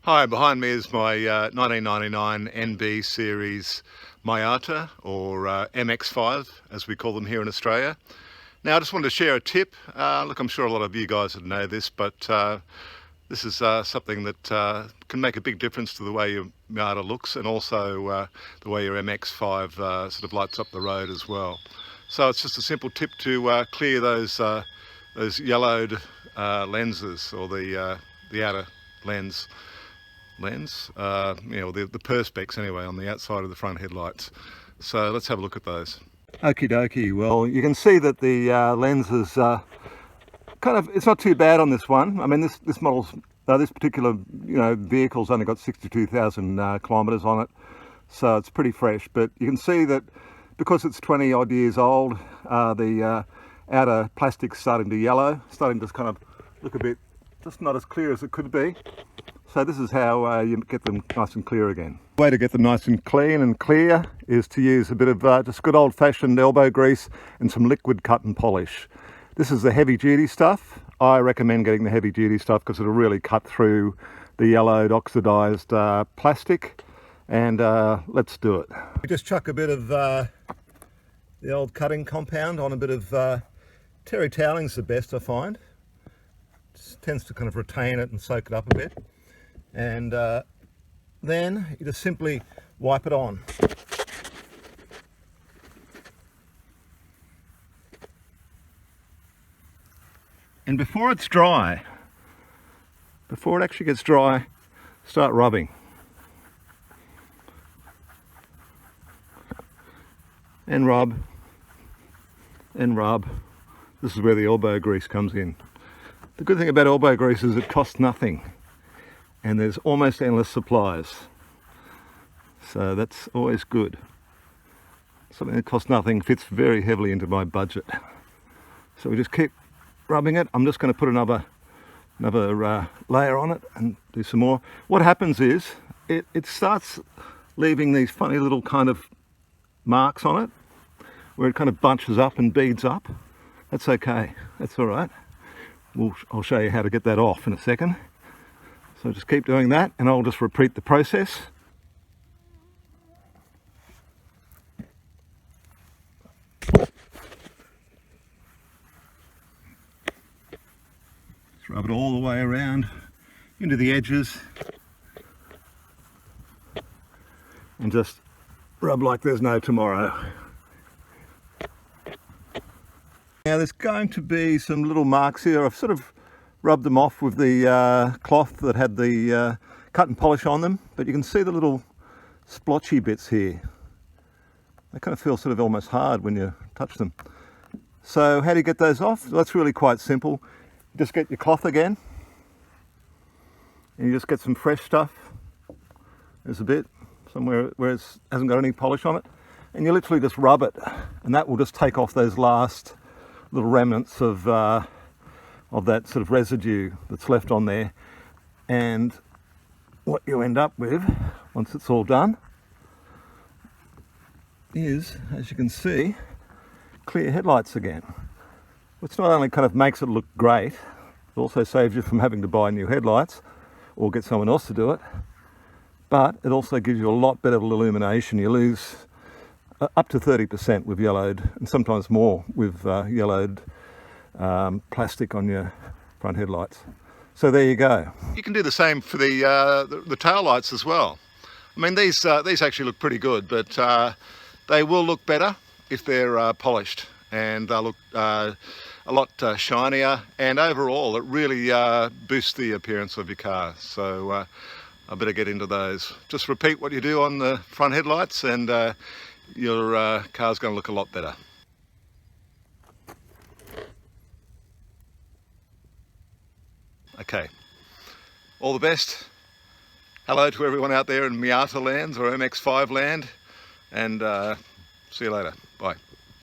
Hi, behind me is my 1999 NB series Miata, or MX5 as we call them here in Australia. Now I just wanted to share a tip. Look, I'm sure a lot of you guys would know this, but this is something that can make a big difference to the way your Miata looks, and also the way your MX5 sort of lights up the road as well. So it's just a simple tip to clear those yellowed lenses, or the outer lens, the perspex anyway, on the outside of the front headlights. So let's have a look at those. Okie dokie. Well, you can see that the lens is it's not too bad on this one. I mean, this model's this particular vehicle's only got 62,000 kilometers on it, so it's pretty fresh. But you can see that because it's 20 odd years old, the outer plastic's starting to yellow, starting to kind of look a bit just not as clear as it could be. So this is how you get them nice and clear again. The way to get them nice and clean and clear is to use a bit of just good old-fashioned elbow grease and some liquid cut and polish. This is the heavy-duty stuff. I recommend getting the heavy-duty stuff because it'll really cut through the yellowed, oxidised plastic. And let's do it. You just chuck a bit of the old cutting compound on a bit of terry toweling's the best, I find. It tends to kind of retain it and soak it up a bit. And then you just simply wipe it on. And before it's dry, before it actually gets dry, start rubbing. And rub, and rub. This is where the elbow grease comes in. The good thing about elbow grease is it costs nothing, and there's almost endless supplies. So that's always good. Something that costs nothing fits very heavily into my budget. So we just keep rubbing it. I'm just going to put another layer on it and do some more. What happens is it starts leaving these funny little kind of marks on it, where it kind of bunches up and beads up. That's okay, that's all right. I'll show you how to get that off in a second. So just keep doing that, and I'll just repeat the process. Just rub it all the way around into the edges, and just rub like there's no tomorrow. Now there's going to be some little marks here. I've sort of rubbed them off with the cloth that had the cut and polish on them, but you can see the little splotchy bits here. They kind of feel sort of almost hard when you touch them. So how do you get those off? Well, that's really quite simple. You just get your cloth again, and you just get some fresh stuff. There's a bit somewhere where it hasn't got any polish on it, and you literally just rub it, and that will just take off those last little remnants of that sort of residue that's left on there. And what you end up with once it's all done is, as you can see, clear headlights again, which not only kind of makes it look great, it also saves you from having to buy new headlights or get someone else to do it, but it also gives you a lot better illumination. You lose up to 30% with yellowed, and sometimes more with yellowed plastic on your front headlights. So there you go. You can do the same for the tail lights as well. I mean, these actually look pretty good, but they will look better if they're polished, and they'll look a lot shinier, and overall it really boosts the appearance of your car. So I better get into those. Just repeat what you do on the front headlights, and your car's going to look a lot better. Okay, all the best. Hello to everyone out there in Miata land or MX5 land, and see you later.